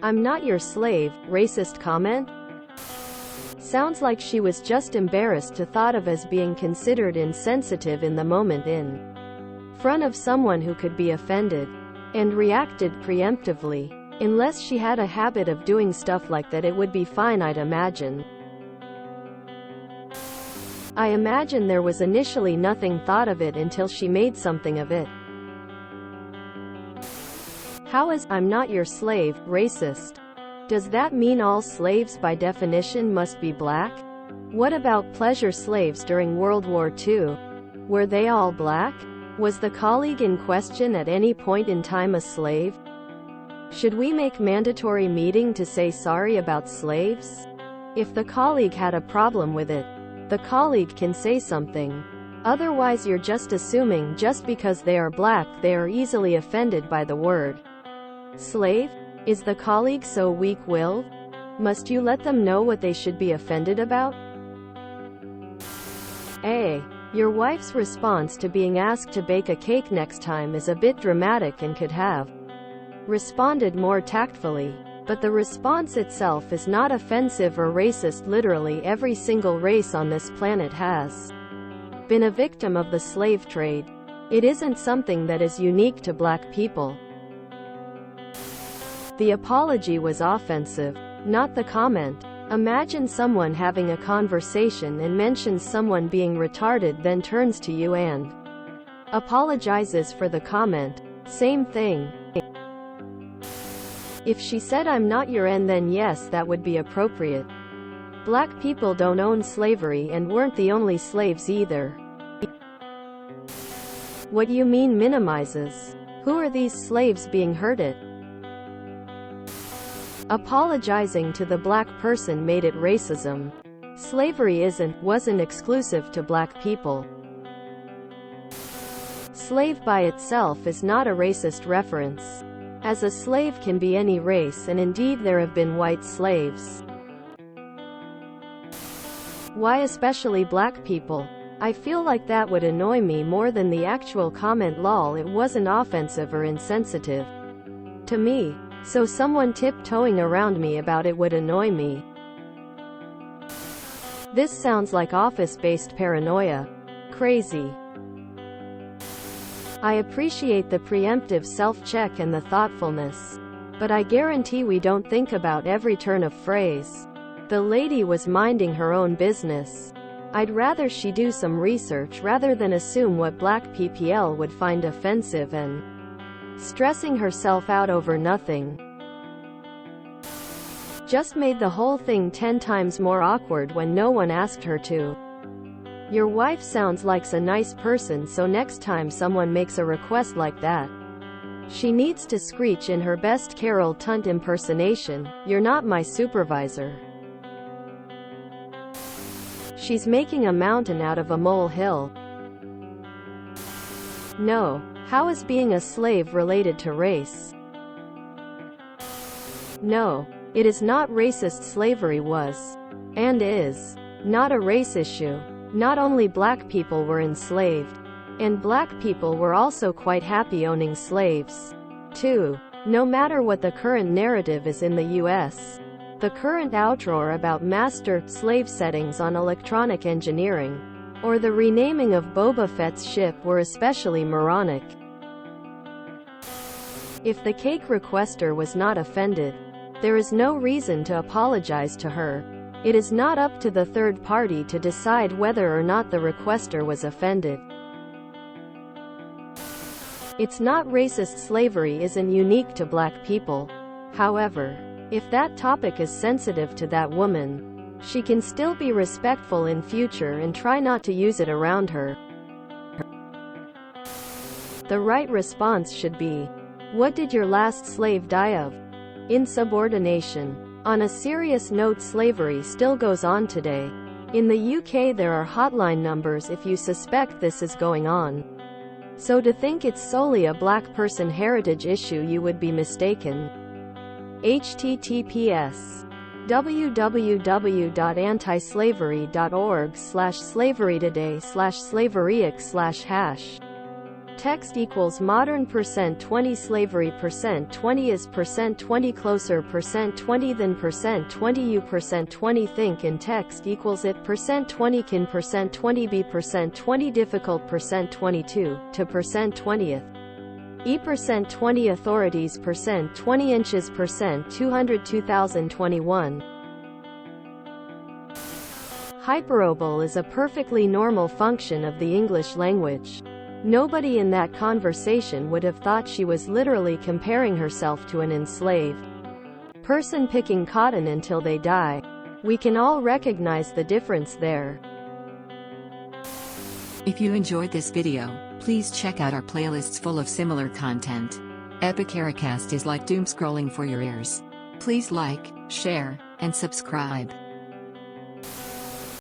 "I'm not your slave," racist comment? Sounds like she was just embarrassed to thought of as being considered insensitive in the moment in front of someone who could be offended, and reacted preemptively. Unless she had a habit of doing stuff like that, it would be fine, I'd imagine. I imagine there was initially nothing thought of it until she made something of it. How is "I'm not your slave" racist? Does that mean all slaves by definition must be black? What about pleasure slaves during World War II? Were they all black? Was the colleague in question at any point in time a slave? Should we make mandatory meeting to say sorry about slaves? If the colleague had a problem with it, the colleague can say something. Otherwise you're just assuming just because they are black they are easily offended by the word slave? Is the colleague so weak-willed? Must you let them know what they should be offended about? A. Your wife's response to being asked to bake a cake next time is a bit dramatic and could have responded more tactfully. But the response itself is not offensive or racist. Literally every single race on this planet has been a victim of the slave trade. It isn't something that is unique to black people. The apology was offensive, not the comment. Imagine someone having a conversation and mentions someone being retarded, then turns to you and apologizes for the comment. Same thing. If she said "I'm not your," and then yes, that would be appropriate. Black people don't own slavery and weren't the only slaves either. What you mean minimizes? Who are these slaves being hurted? Apologizing to the black person made it racism. Slavery wasn't exclusive to black people. Slave by itself is not a racist reference, as a slave can be any race, and indeed there have been white slaves. Why especially black people? I feel like that would annoy me more than the actual comment. Lol, it wasn't offensive or insensitive to me. So someone tiptoeing around me about it would annoy me. This sounds like office-based paranoia. Crazy. I appreciate the preemptive self-check and the thoughtfulness, but I guarantee we don't think about every turn of phrase. The lady was minding her own business. I'd rather she do some research rather than assume what black PPL would find offensive and stressing herself out over nothing just made the whole thing 10 times more awkward when no one asked her to. Your wife sounds like a nice person, so next time someone makes a request like that, she needs to screech in her best Carol Tunt impersonation, "You're not my supervisor." She's making a mountain out of a molehill. No. How is being a slave related to race? No. It is not racist. Slavery was, and is, not a race issue. Not only black people were enslaved, and black people were also quite happy owning slaves, too. No matter what the current narrative is in the US, the current outroar about master-slave settings on electronic engineering, or the renaming of Boba Fett's ship were especially moronic. If the cake requester was not offended, there is no reason to apologize to her. It is not up to the third party to decide whether or not the requester was offended. It's not racist. Slavery isn't unique to black people. However, if that topic is sensitive to that woman, she can still be respectful in future and try not to use it around her. The right response should be, "What did your last slave die of?" Insubordination. On a serious note, slavery still goes on today. In the UK there are hotline numbers if you suspect this is going on. So to think it's solely a black person heritage issue, you would be mistaken. https://www.antislavery.org/slaverytoday/slaveryix/# Text equals modern %20 slavery %20 is %20 closer %20 than %20 you %20 think in text equals it %20 can %20 be %20 difficult %22 to %20th e %20 authorities %20 inches %200 2021. Hyperbole is a perfectly normal function of the English language. Nobody in that conversation would have thought she was literally comparing herself to an enslaved person picking cotton until they die. We can all recognize the difference there. If you enjoyed this video, please check out our playlists full of similar content. Epic Ericast is like doom scrolling for your ears. Please like, share, and subscribe.